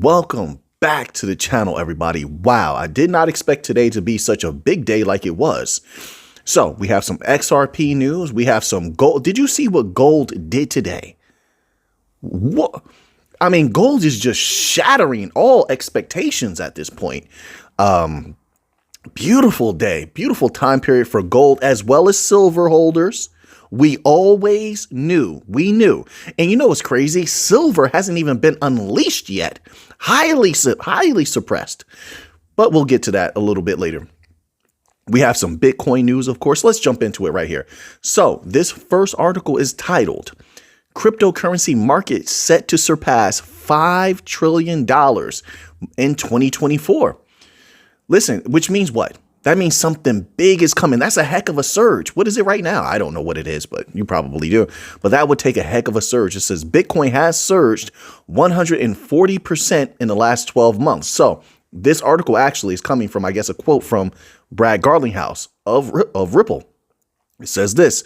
Welcome back to the channel, everybody. Wow, I did not expect today to be such a big day like it was. So we have some XRP news. We have some gold. Did you see what gold did today? What? I mean, gold is just shattering all expectations at this point. Beautiful day, beautiful time period for gold as well as silver holders. We always knew, And you know what's crazy? Silver hasn't even been unleashed yet. Highly suppressed. But we'll get to that a little bit later. We have some Bitcoin news, of course. Let's jump into it right here. So this first article is titled, Cryptocurrency Market Set to Surpass $5 trillion in 2024. Listen, which means what? That means something big is coming. That's a heck of a surge. What is it right now? I don't know what it is, but you probably do. But that would take a heck of a surge. It says Bitcoin has surged 140% in the last 12 months. So this article actually is coming from, I guess, a quote from Brad Garlinghouse of Ripple. It says this: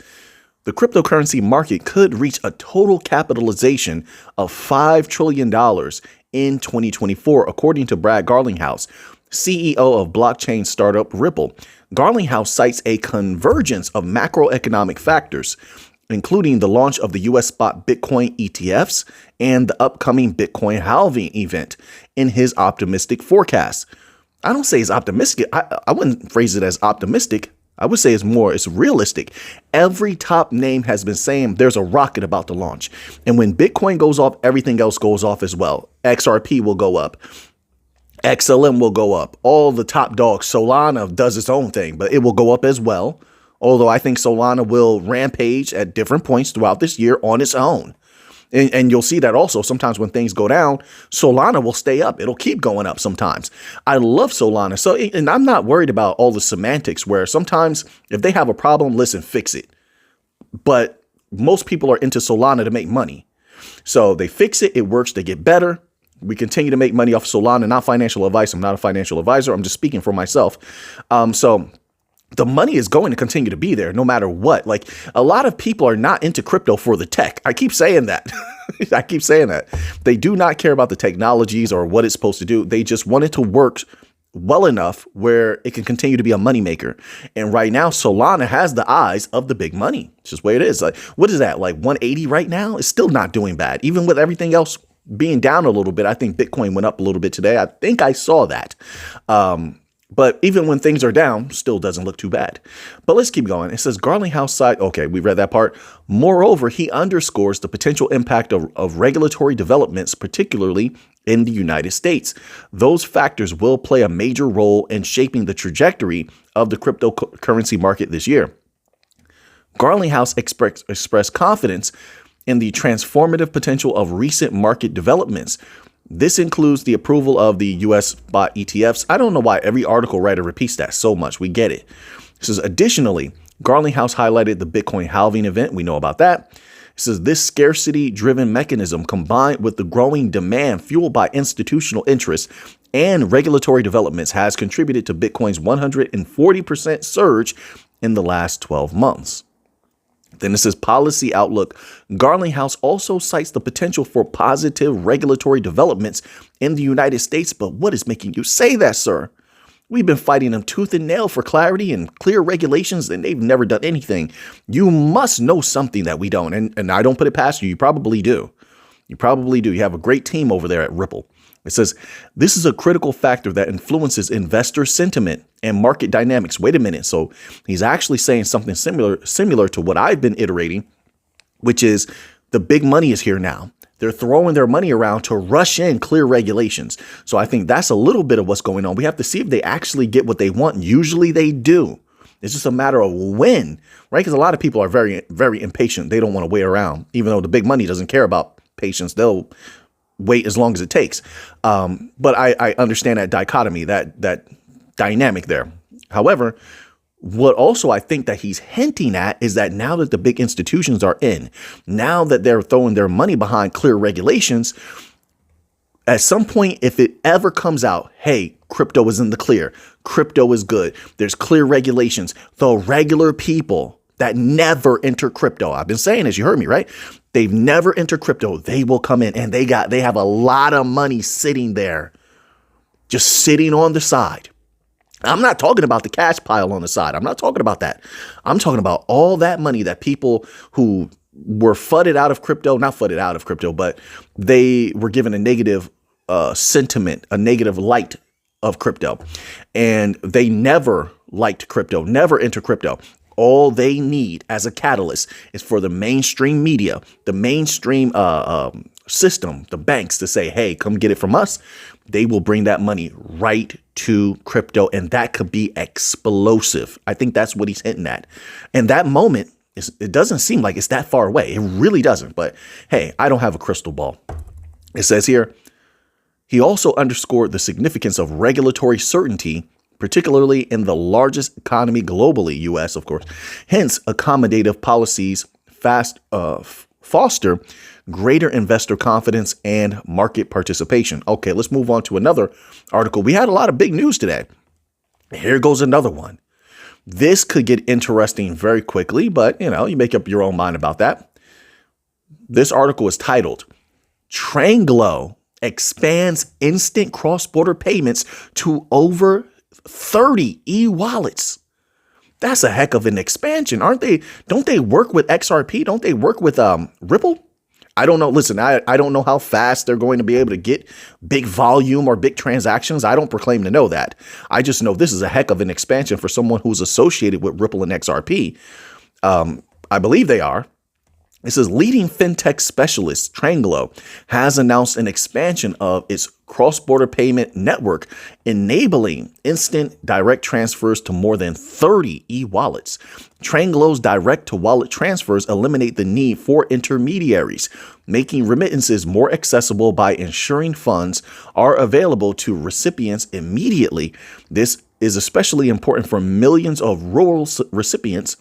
the cryptocurrency market could reach a total capitalization of $5 trillion in 2024, according to Brad Garlinghouse, CEO of blockchain startup Ripple. Garlinghouse cites a convergence of macroeconomic factors, including the launch of the U.S. spot Bitcoin ETFs and the upcoming Bitcoin halving event in his optimistic forecast. I don't say it's optimistic. I wouldn't phrase it as optimistic. I would say it's realistic. Every top name has been saying there's a rocket about to launch. And when Bitcoin goes off, everything else goes off as well. XRP will go up. XLM will go up. All the top dogs. Solana does its own thing, but it will go up as well. Although I think Solana will rampage at different points throughout this year on its own. And you'll see that also sometimes when things go down, Solana will stay up. It'll keep going up sometimes. I love Solana. So, and I'm not worried about all the semantics where sometimes if they have a problem, listen, fix it. But most people are into Solana to make money. So they fix it. It works. They get better. We continue to make money off Solana. Not financial advice. I'm not a financial advisor. I'm just speaking for myself. So the money is going to continue to be there no matter what. Like, a lot of people are not into crypto for the tech. I keep saying that. I keep saying that. They do not care about the technologies or what it's supposed to do. They just want it to work well enough where it can continue to be a moneymaker. And right now, Solana has the eyes of the big money. It's just the way it is. Like, what is that? Like 180 right now? It's still not doing bad. Even with everything else being down a little bit. I think Bitcoin went up a little bit today. I think I saw that. But even when things are down, still doesn't look too bad. But let's keep going. It says Garlinghouse side. Okay, we read that part. Moreover, he underscores the potential impact of regulatory developments, particularly in the United States. Those factors will play a major role in shaping the trajectory of the cryptocurrency market this year. Garlinghouse expressed confidence in the transformative potential of recent market developments. This includes the approval of the U.S. spot ETFs. I don't know why every article writer repeats that so much. We get it. It says, additionally, Garlinghouse highlighted the Bitcoin halving event. We know about that. It says this scarcity-driven mechanism, combined with the growing demand fueled by institutional interests and regulatory developments, has contributed to Bitcoin's 140% surge in the last 12 months. Then it says policy outlook. Garlinghouse also cites the potential for positive regulatory developments in the United States. But what is making you say that, sir? We've been fighting them tooth and nail for clarity and clear regulations, and they've never done anything. You must know something that we don't. And I don't put it past you. You probably do. You probably do. You have a great team over there at Ripple. It says, this is a critical factor that influences investor sentiment and market dynamics. Wait a minute. So he's actually saying something similar to what I've been iterating, which is the big money is here now. They're throwing their money around to rush in clear regulations. So I think that's a little bit of what's going on. We have to see if they actually get what they want. Usually they do. It's just a matter of when, right? Because a lot of people are very, very impatient. They don't want to wait around, even though the big money doesn't care about patience. They'll wait as long as it takes. But I understand that dichotomy, that dynamic there. However, what also I think that he's hinting at is that now that the big institutions are in, now that they're throwing their money behind clear regulations, at some point, if it ever comes out, hey, crypto is in the clear, crypto is good, there's clear regulations, the regular people that never enter crypto, I've been saying this, you heard me, right? They've never entered crypto. They will come in and they have a lot of money sitting there, just sitting on the side. I'm not talking about the cash pile on the side. I'm not talking about that. I'm talking about all that money that people who were fudded out of crypto, not fudded out of crypto, but they were given a negative sentiment, a negative light of crypto. And they never liked crypto, never entered crypto. All they need as a catalyst is for the mainstream media, the mainstream system, the banks to say, hey, come get it from us. They will bring that money right to crypto, and that could be explosive. I think that's what he's hinting at. And that moment, it doesn't seem like it's that far away. It really doesn't. But hey, I don't have a crystal ball. It says here, he also underscored the significance of regulatory certainty, particularly in the largest economy globally, U.S., of course. Hence, accommodative policies foster greater investor confidence and market participation. Okay, let's move on to another article. We had a lot of big news today. Here goes another one. This could get interesting very quickly, but you make up your own mind about that. This article is titled, Tranglo expands instant cross-border payments to over 30 eWallets. That's a heck of an expansion, aren't they? Don't they work with XRP? Don't they work with Ripple? I don't know. Listen, I don't know how fast they're going to be able to get big volume or big transactions. I don't proclaim to know that. I just know this is a heck of an expansion for someone who's associated with Ripple and XRP. I believe they are. It says leading fintech specialist Tranglo has announced an expansion of its cross-border payment network, enabling instant direct transfers to more than 30 e-wallets. Tranglo's direct-to-wallet transfers eliminate the need for intermediaries, making remittances more accessible by ensuring funds are available to recipients immediately. This is especially important for millions of rural recipients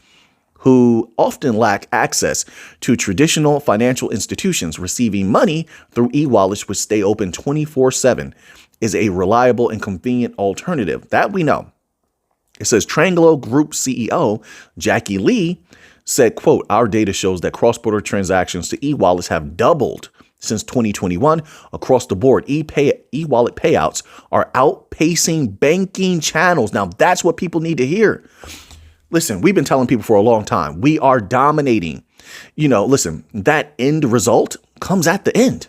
who often lack access to traditional financial institutions. Receiving money through e-wallets, which stay open 24/7, is a reliable and convenient alternative. That we know. It says Tranglo Group CEO Jackie Lee said, quote, our data shows that cross-border transactions to e-wallets have doubled since 2021 across the board. E-wallet payouts are outpacing banking channels. Now, that's what people need to hear. Listen, we've been telling people for a long time, we are dominating. Listen, that end result comes at the end.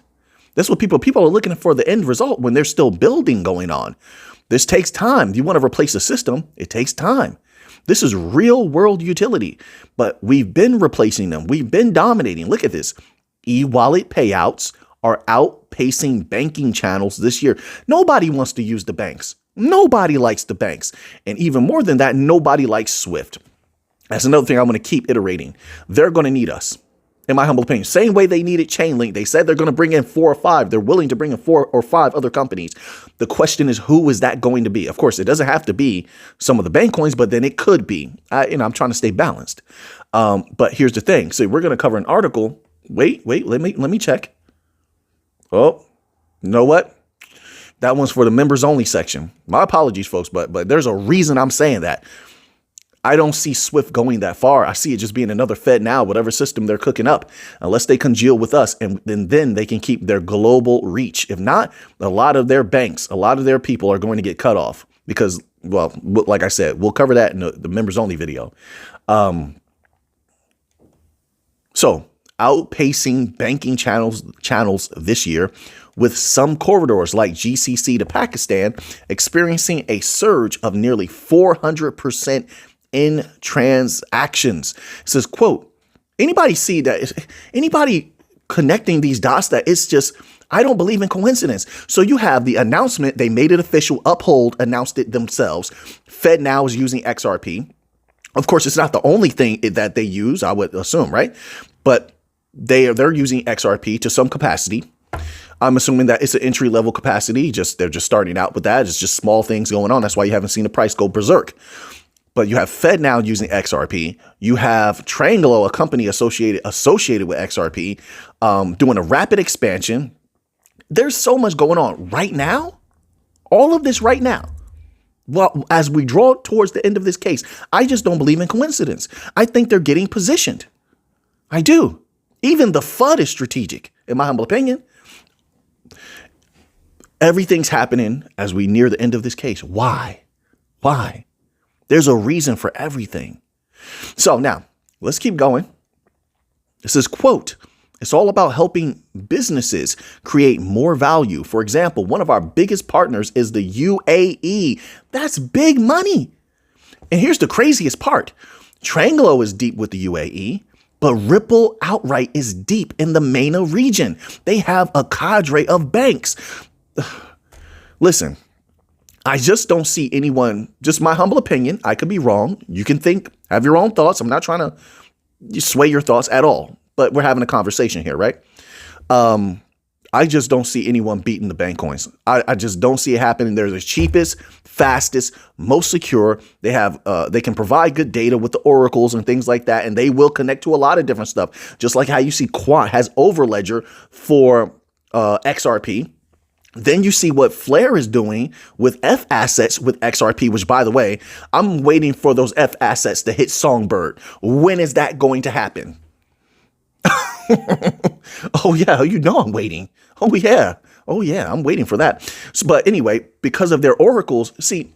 That's what people are looking for, the end result when there's still building going on. This takes time. You want to replace a system, it takes time. This is real world utility, but we've been replacing them. We've been dominating. Look at this. E-wallet payouts are outpacing banking channels this year. Nobody wants to use the banks. Nobody likes the banks. And even more than that, nobody likes Swift. That's another thing I'm going to keep iterating. They're going to need us, in my humble opinion. Same way they needed Chainlink. They said they're going to bring in 4 or 5. They're willing to bring in 4 or 5 other companies. The question is, who is that going to be? Of course, it doesn't have to be some of the bank coins, but then it could be. I'm trying to stay balanced. But here's the thing. So we're going to cover an article. Wait, let me check. Oh, you know what? That one's for the members only section. My apologies, folks, but there's a reason I'm saying that. I don't see Swift going that far. I see it just being another FedNow, whatever system they're cooking up, unless they congeal with us, and then they can keep their global reach. If not, a lot of their banks, a lot of their people are going to get cut off because, well, like I said, we'll cover that in the members only video. So outpacing banking channels this year, with some corridors like GCC to Pakistan experiencing a surge of nearly 400% in transactions. It says, quote, anybody see that? Anybody connecting these dots that it's just, I don't believe in coincidence. So you have the announcement. They made it official. Uphold announced it themselves. FedNow is using XRP. Of course, it's not the only thing that they use, I would assume, right? But they're using XRP to some capacity. I'm assuming that it's an entry level capacity. They're just starting out with that. It's just small things going on. That's why you haven't seen the price go berserk. But you have FedNow using XRP. You have Tranglo, a company associated with XRP, doing a rapid expansion. There's so much going on right now. All of this right now. Well, as we draw towards the end of this case, I just don't believe in coincidence. I think they're getting positioned. I do. Even the FUD is strategic, in my humble opinion. Everything's happening as we near the end of this case. Why? Why? There's a reason for everything. So now let's keep going. This is quote, it's all about helping businesses create more value. For example, one of our biggest partners is the UAE. That's big money. And here's the craziest part. Tranglo is deep with the UAE, but Ripple outright is deep in the MENA region. They have a cadre of banks. Listen, I just don't see anyone, just my humble opinion. I could be wrong. You can think, have your own thoughts. I'm not trying to sway your thoughts at all, but we're having a conversation here, right? I just don't see anyone beating the bank coins. I just don't see it happening. They're the cheapest, fastest, most secure. They have, they can provide good data with the oracles and things like that, and they will connect to a lot of different stuff. Just like how you see Quant has Overledger for XRP. Then you see what Flare is doing with F assets with XRP, which, by the way, I'm waiting for those F assets to hit Songbird. When is that going to happen? Oh, yeah, you know I'm waiting. Oh, yeah. Oh, yeah, I'm waiting for that. So, but anyway, because of their oracles, see,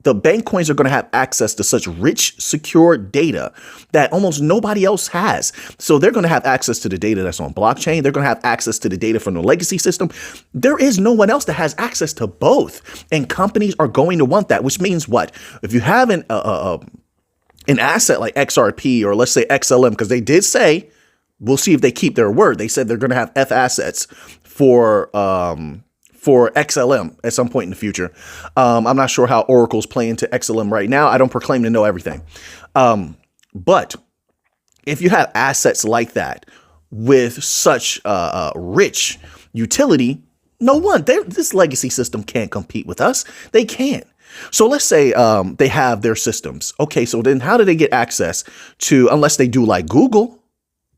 the bank coins are going to have access to such rich, secure data that almost nobody else has. So they're going to have access to the data that's on blockchain. They're going to have access to the data from the legacy system. There is no one else that has access to both. And companies are going to want that, which means what? If you have an asset like XRP or let's say XLM, because they did say, we'll see if they keep their word. They said they're going to have F assets for XLM at some point in the future. I'm not sure how Oracle's play into XLM right now. I don't proclaim to know everything. But if you have assets like that with such rich utility, no one, this legacy system can't compete with us. They can't. So let's say they have their systems. Okay, so then how do they get access to, unless they do like Google,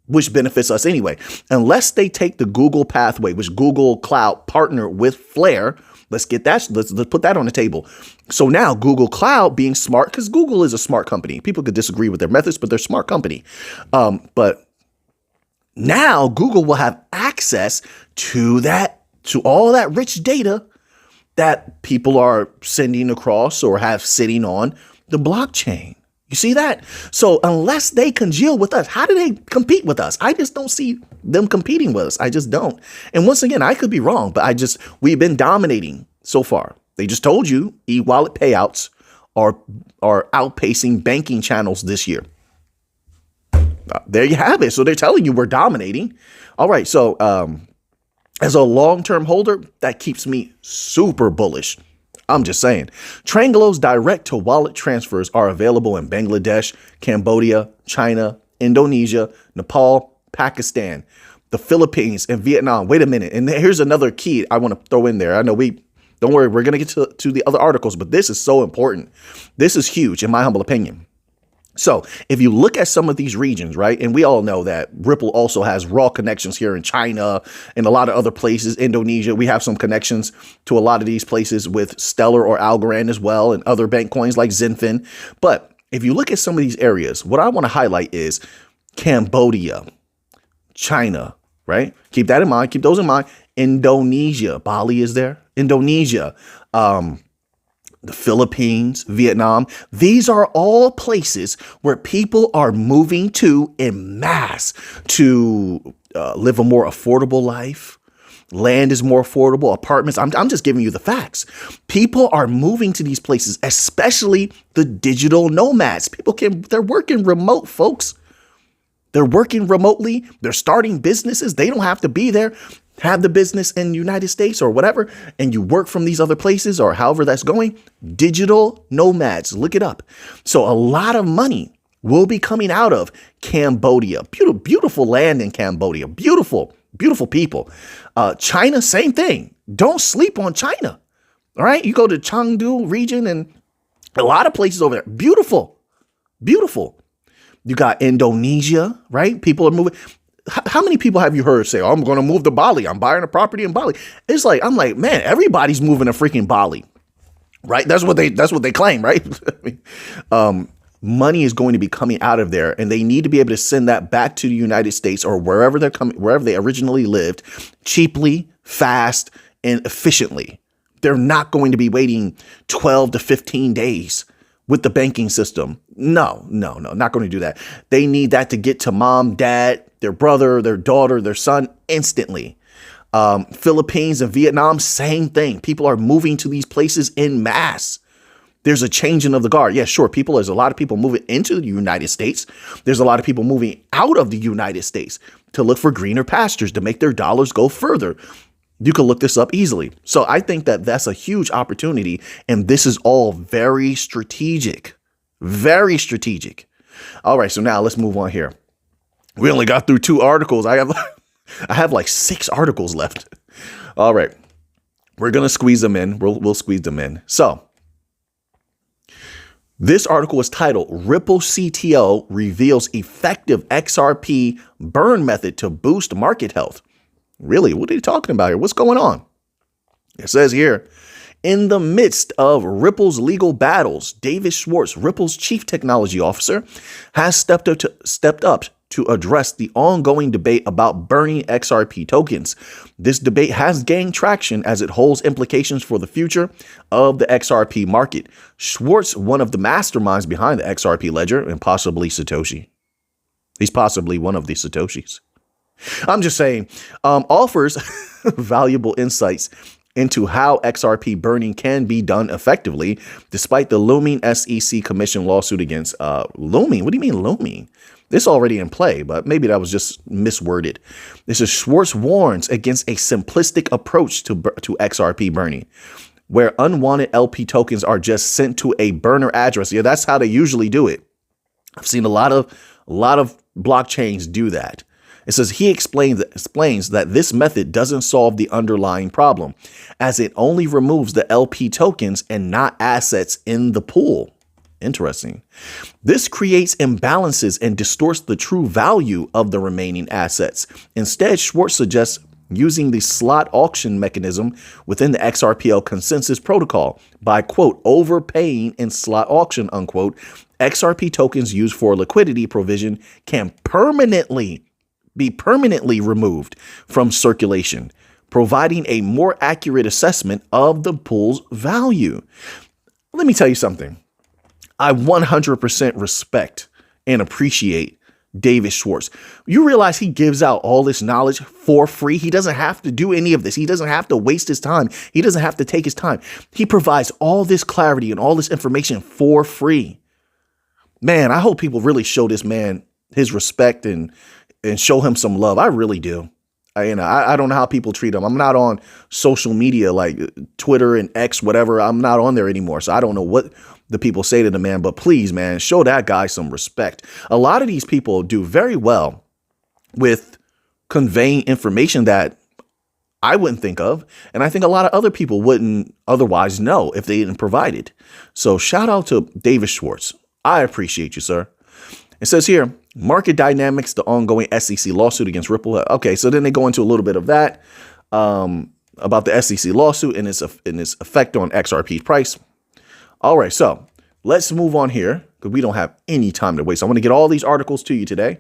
which benefits us anyway, unless they take the Google pathway, which Google Cloud partner with Flare. Let's get that. Let's put that on the table. So now Google Cloud being smart, because Google is a smart company. People could disagree with their methods, but they're a smart company. But now Google will have access to that, to all that rich data that people are sending across or have sitting on the blockchain. You see that? So unless they congeal with us, how do they compete with us? I just don't see them competing with us. I just don't. And once again, I could be wrong, but we've been dominating so far. They just told you eWallet payouts are outpacing banking channels this year. There you have it. So they're telling you we're dominating. All right. So as a long-term holder, that keeps me super bullish. I'm just saying. Tranglo's direct-to-wallet transfers are available in Bangladesh, Cambodia, China, Indonesia, Nepal, Pakistan, the Philippines, and Vietnam. Wait a minute. And here's another key I want to throw in there. I know don't worry, we're going to get to the other articles, but this is so important. This is huge, in my humble opinion. So if you look at some of these regions, right, and we all know that Ripple also has raw connections here in China and a lot of other places, Indonesia. We have some connections to a lot of these places with Stellar or Algorand as well and other bank coins like Zenfin. But if you look at some of these areas, what I want to highlight is Cambodia, China, right? Keep that in mind. Keep those in mind. Indonesia, Bali is there. Indonesia, the Philippines, Vietnam. These are all places where people are moving to en masse to live a more affordable life. Land is more affordable. Apartments. I'm just giving you the facts. People are moving to these places, especially the digital nomads. They're working remote, folks. They're working remotely. They're starting businesses. They don't have to be there. Have the business in the United States or whatever, and you work from these other places or however that's going. Digital nomads, look it up. So a lot of money will be coming out of Cambodia. Beautiful, beautiful land in Cambodia. Beautiful, beautiful people. China, same thing. Don't sleep on China. All right. You go to Chengdu region and a lot of places over there. Beautiful, beautiful. You got Indonesia, right? People are moving. How many people have you heard say, oh, I'm going to move to Bali. I'm buying a property in Bali. It's like, I'm like, man, everybody's moving to freaking Bali, right? That's what they claim, right? money is going to be coming out of there, and they need to be able to send that back to the United States or wherever they're coming, wherever they originally lived, cheaply, fast, and efficiently. They're not going to be waiting 12 to 15 days with the banking system. No, not going to do that. They need that to get to mom, dad, their brother, their daughter, their son instantly. Philippines and Vietnam, same thing. People are moving to these places en masse. There's a changing of the guard. Yeah, sure. There's a lot of people moving into the United States. There's a lot of people moving out of the United States to look for greener pastures, to make their dollars go further. You can look this up easily. So I think that that's a huge opportunity. And this is all very strategic, very strategic. All right. So now let's move on here. We only got through 2 articles. I have like 6 articles left. All right. We're going to squeeze them in. We'll squeeze them in. So this article is titled Ripple CTO Reveals Effective XRP Burn Method to Boost Market Health. Really? What are you talking about here? What's going on? It says here, in the midst of Ripple's legal battles, David Schwartz, Ripple's chief technology officer, has stepped up to address the ongoing debate about burning XRP tokens. This debate has gained traction as it holds implications for the future of the XRP market. Schwartz, one of the masterminds behind the XRP ledger and possibly Satoshi. He's possibly one of the Satoshis. I'm just saying, offers valuable insights into how XRP burning can be done effectively, despite the looming SEC commission lawsuit against looming. What do you mean looming? This already in play, but maybe that was just misworded. This is Schwartz warns against a simplistic approach to XRP burning, where unwanted LP tokens are just sent to a burner address. Yeah, that's how they usually do it. I've seen a lot of blockchains do that. It says he explains that this method doesn't solve the underlying problem, as it only removes the LP tokens and not assets in the pool. Interesting. This creates imbalances and distorts the true value of the remaining assets. Instead, Schwartz suggests using the slot auction mechanism within the XRPL consensus protocol by, quote, overpaying in slot auction, unquote. XRP tokens used for liquidity provision can be permanently removed from circulation, providing a more accurate assessment of the pool's value. Let me tell you something. I 100% respect and appreciate David Schwartz. You realize he gives out all this knowledge for free. He doesn't have to do any of this. He doesn't have to waste his time. He doesn't have to take his time. He provides all this clarity and all this information for free. Man, I hope people really show this man his respect and show him some love. I really do. I don't know how people treat him. I'm not on social media like Twitter and X, whatever. I'm not on there anymore. So I don't know what the people say to the man, but please, man, show that guy some respect. A lot of these people do very well with conveying information that I wouldn't think of. And I think a lot of other people wouldn't otherwise know if they didn't provide it. So shout out to David Schwartz. I appreciate you, sir. It says here, market dynamics, the ongoing SEC lawsuit against Ripple. Okay, so then they go into a little bit of that about the SEC lawsuit and its effect on XRP's price. All right, so let's move on here because we don't have any time to waste. I want to get all these articles to you today.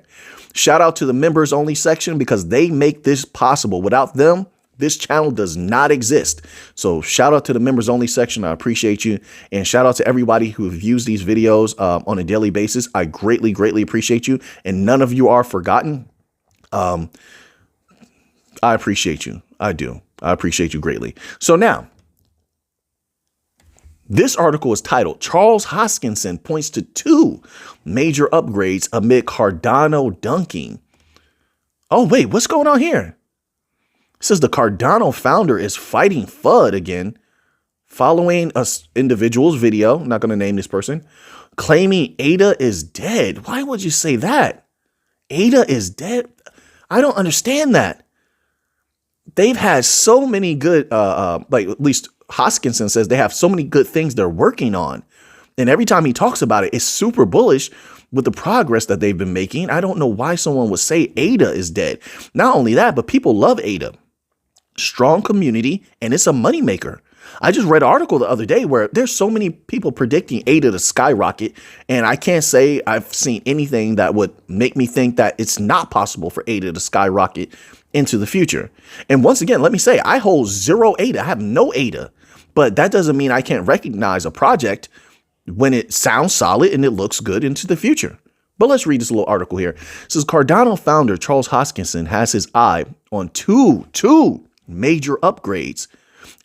Shout out to the members only section because they make this possible. Without them, this channel does not exist. So shout out to the members only section. I appreciate you. And shout out to everybody who views these videos on a daily basis. I greatly, greatly appreciate you. And none of you are forgotten. I appreciate you. I do. I appreciate you greatly. So now, this article is titled Charles Hoskinson points to 2 major upgrades amid Cardano dunking. Oh, wait, what's going on here? It says the Cardano founder is fighting FUD again following an individual's video. I'm not going to name this person, claiming ADA is dead. Why would you say that? ADA is dead. I don't understand that. They've had so many good, like at least Hoskinson says they have so many good things they're working on. And every time he talks about it, it's super bullish with the progress that they've been making. I don't know why someone would say ADA is dead. Not only that, but people love ADA. Strong community, and it's a moneymaker. I just read an article the other day where there's so many people predicting ADA to skyrocket, and I can't say I've seen anything that would make me think that it's not possible for ADA to skyrocket into the future. And once again, let me say, I hold zero ADA. I have no ADA, but that doesn't mean I can't recognize a project when it sounds solid and it looks good into the future. But let's read this little article here. It says Cardano founder Charles Hoskinson has his eye on two major upgrades,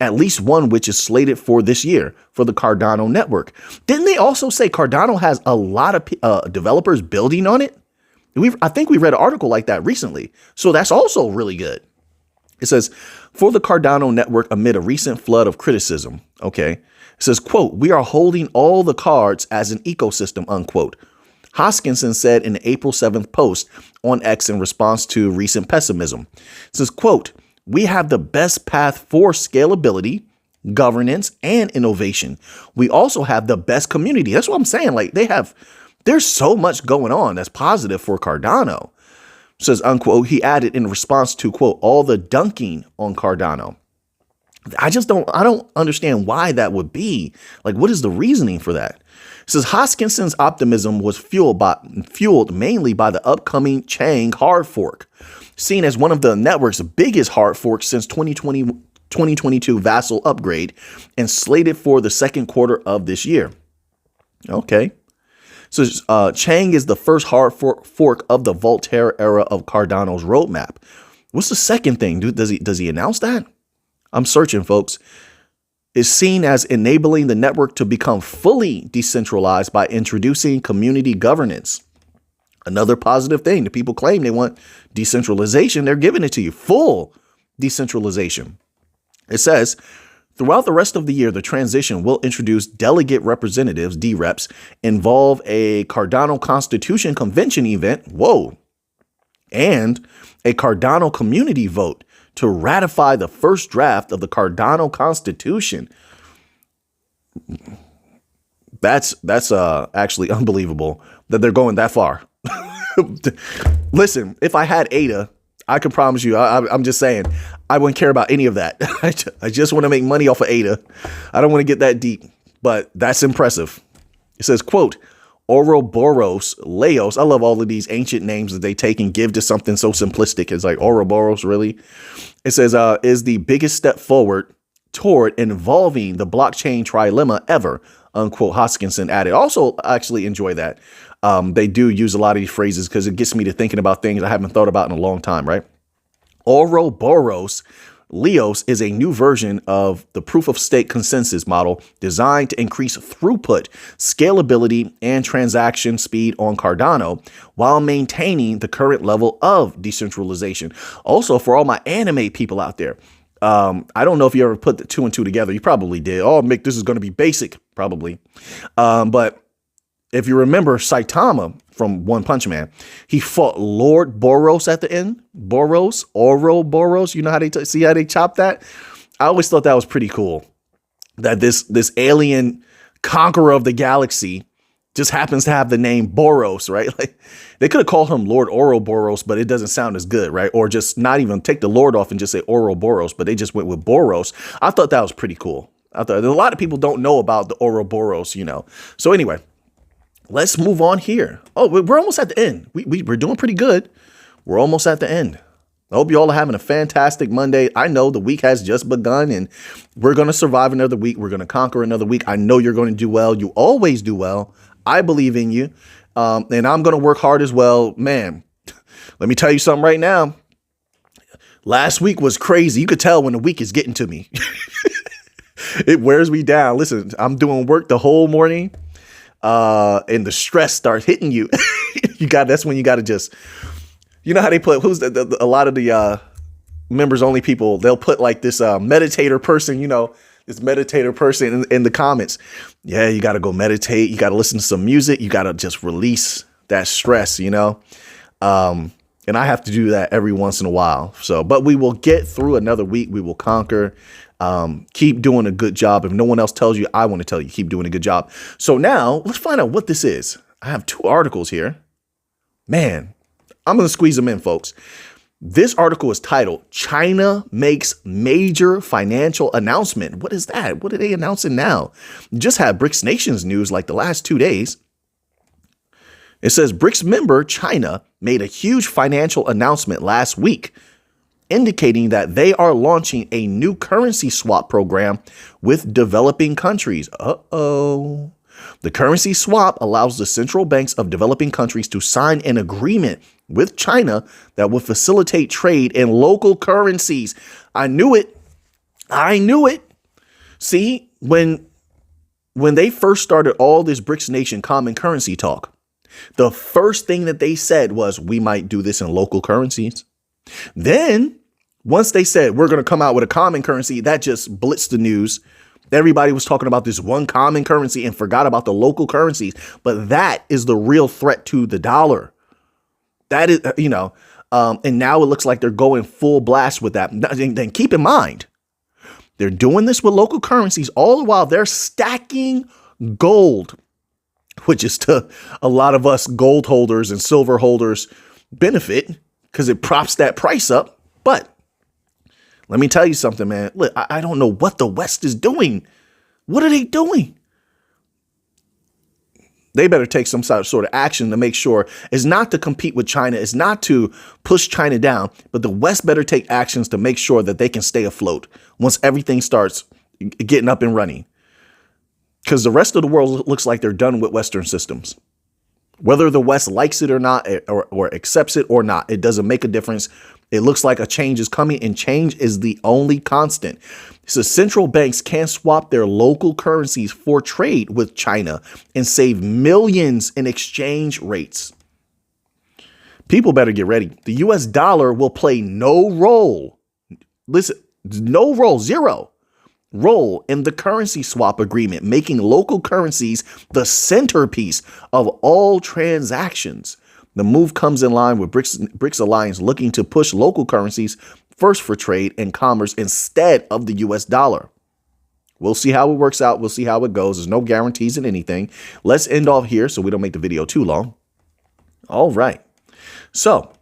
at least one which is slated for this year for the Cardano network. Didn't they also say Cardano has a lot of developers building on it? I think we read an article like that recently. So that's also really good. It says, for the Cardano network amid a recent flood of criticism. Okay. It says, quote, we are holding all the cards as an ecosystem, unquote. Hoskinson said in an April 7th post on X in response to recent pessimism. It says, quote, we have the best path for scalability, governance, and innovation. We also have the best community. That's what I'm saying. Like there's so much going on that's positive for Cardano. Says, unquote, he added in response to, quote, all the dunking on Cardano. I don't understand why that would be. Like, what is the reasoning for that? It says Hoskinson's optimism was fueled mainly by the upcoming Chang hard fork, seen as one of the network's biggest hard forks since 2022 Vassal upgrade and slated for the second quarter of this year. Okay. So Chang is the first hard fork of the Voltaire era of Cardano's roadmap. What's the second thing? Does he announce that? I'm searching, folks. Is seen as enabling the network to become fully decentralized by introducing community governance. Another positive thing. The people claim they want decentralization. They're giving it to you. Full decentralization. It says, throughout the rest of the year, the transition will introduce delegate representatives, DREPs, involve a Cardano Constitution Convention event, and a Cardano community vote to ratify the first draft of the Cardano Constitution. That's actually unbelievable that they're going that far. Listen, if I had ADA, I can promise you, I'm just saying, I wouldn't care about any of that. I just want to make money off of ADA. I don't want to get that deep, but that's impressive. It says, quote, Ouroboros, Laos. I love all of these ancient names that they take and give to something so simplistic. It's like Ouroboros, really. It says, is the biggest step forward toward involving the blockchain trilemma ever, unquote, Hoskinson added. Also, I actually enjoy that. They do use a lot of these phrases because it gets me to thinking about things I haven't thought about in a long time, right? Ouroboros Leos is a new version of the proof of stake consensus model designed to increase throughput, scalability, and transaction speed on Cardano while maintaining the current level of decentralization. Also, for all my anime people out there, I don't know if you ever put the two and two together. You probably did. Oh, Mick, this is going to be basic, probably. But if you remember Saitama from One Punch Man, he fought Lord Boros at the end. Boros, Ouroboros. You know how they see how they chop that? I always thought that was pretty cool. That this alien conqueror of the galaxy just happens to have the name Boros, right? Like they could have called him Lord Ouroboros, but it doesn't sound as good, right? Or just not even take the Lord off and just say Ouroboros, but they just went with Boros. I thought that was pretty cool. I thought a lot of people don't know about the Ouroboros, you know. So anyway, let's move on here. Oh, we're almost at the end. We're doing pretty good. We're almost at the end. I hope you all are having a fantastic Monday. I know the week has just begun and we're going to survive another week. We're going to conquer another week. I know you're going to do well. You always do well. I believe in you. And I'm going to work hard as well. Man, let me tell you something right now. Last week was crazy. You could tell when the week is getting to me. It wears me down. Listen, I'm doing work the whole morning. And the stress starts hitting you. That's when you got to just, you know how they put, a lot of the members only people, they'll put like this meditator person, this meditator person in the comments. Yeah, you got to go meditate. You got to listen to some music. You got to just release that stress, and I have to do that every once in a while. So, but we will get through another week. We will conquer. Keep doing a good job. If no one else tells you, I want to tell you, keep doing a good job. So now let's find out what this is. I have two articles here. Man, I'm going to squeeze them in, folks. This article is titled, China Makes Major Financial Announcement. What is that? What are they announcing now? Just had BRICS Nations news like the last 2 days. It says BRICS member China made a huge financial announcement last week, indicating that they are launching a new currency swap program with developing countries. Uh-oh. The currency swap allows the central banks of developing countries to sign an agreement with China that will facilitate trade in local currencies. I knew it. I knew it. See, when they first started all this BRICS nation common currency talk, the first thing that they said was we might do this in local currencies. Then once they said we're going to come out with a common currency, that just blitzed the news. Everybody was talking about this one common currency and forgot about the local currencies. But that is the real threat to the dollar. That is, and now it looks like they're going full blast with that. Then keep in mind, they're doing this with local currencies all the while they're stacking gold, which is to a lot of us gold holders and silver holders benefit because it props that price up. But let me tell you something, man. Look, I don't know what the West is doing. What are they doing? They better take some sort of action to make sure it's not to compete with China. It's not to push China down, but the West better take actions to make sure that they can stay afloat once everything starts getting up and running. Because the rest of the world looks like they're done with Western systems. Whether the West likes it or not, or accepts it or not, it doesn't make a difference. It looks like a change is coming, and change is the only constant. So central banks can swap their local currencies for trade with China and save millions in exchange rates. People better get ready. The US dollar will play no role. Listen, no role, zero role in the currency swap agreement, making local currencies the centerpiece of all transactions. The move comes in line with BRICS Alliance looking to push local currencies first for trade and commerce instead of the US dollar. We'll see how it works out. We'll see how it goes. There's no guarantees in anything. Let's end off here so we don't make the video too long. All right. So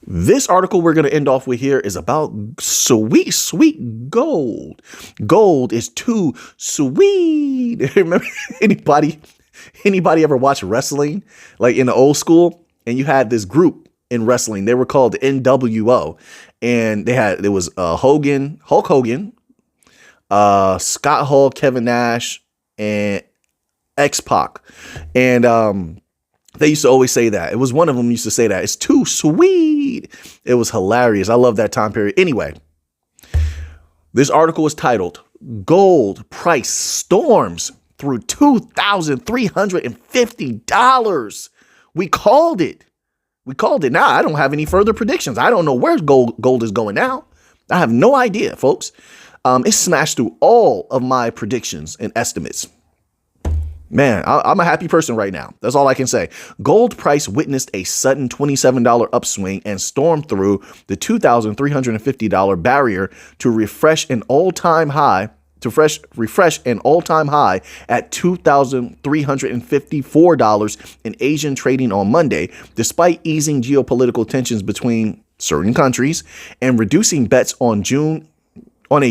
this article we're going to end off with here is about sweet, sweet gold. Gold is too sweet. Remember anybody ever watch wrestling like in the old school? And you had this group in wrestling. They were called the NWO, and there was Hulk Hogan, Scott Hall, Kevin Nash, and X-Pac. And they used to always say that. It was one of them used to say that. It's too sweet. It was hilarious. I love that time period. Anyway, this article is titled, Gold Price Storms Through $2,350. We called it. Now, I don't have any further predictions. I don't know where gold is going now. I have no idea, folks. It smashed through all of my predictions and estimates. Man, I'm a happy person right now. That's all I can say. Gold price witnessed a sudden $27 upswing and stormed through the $2,350 barrier to refresh an all-time high at $2,354 in Asian trading on Monday, despite easing geopolitical tensions between certain countries and reducing bets on a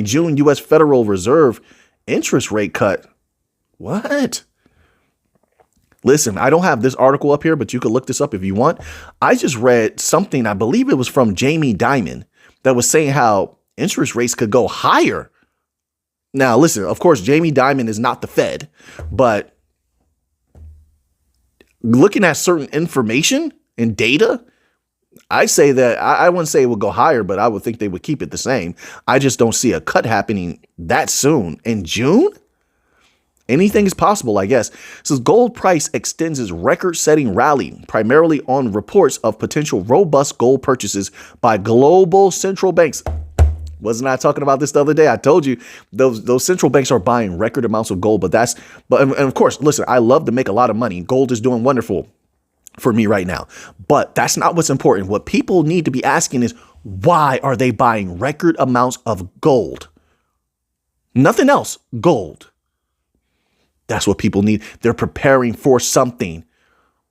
June U.S. Federal Reserve interest rate cut. What? Listen, I don't have this article up here, but you could look this up if you want. I just read something, I believe it was from Jamie Dimon, that was saying how interest rates could go higher. Now, listen, of course, Jamie Dimon is not the Fed, but looking at certain information and data, I say that I wouldn't say it would go higher, but I would think they would keep it the same. I just don't see a cut happening that soon. In June? Anything is possible, I guess. So gold price extends its record-setting rally, primarily on reports of potential robust gold purchases by global central banks. Wasn't I talking about this the other day? I told you those central banks are buying record amounts of gold, and of course, listen, I love to make a lot of money. Gold is doing wonderful for me right now, but that's not what's important. What people need to be asking is, why are they buying record amounts of gold? Nothing else, gold. That's what people need. They're preparing for something.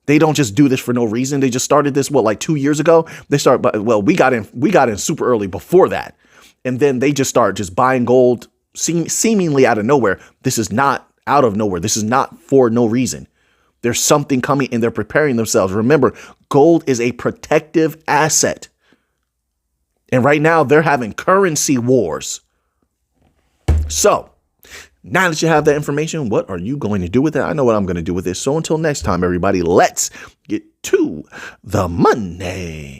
They don't just do this for no reason. They just started this, what, like 2 years ago? They started, well, we got in super early before that. And then they just start just buying gold seemingly out of nowhere. This is not out of nowhere. This is not for no reason. There's something coming and they're preparing themselves. Remember, gold is a protective asset. And right now they're having currency wars. So now that you have that information, what are you going to do with it? I know what I'm going to do with it. So until next time, everybody, let's get to the money.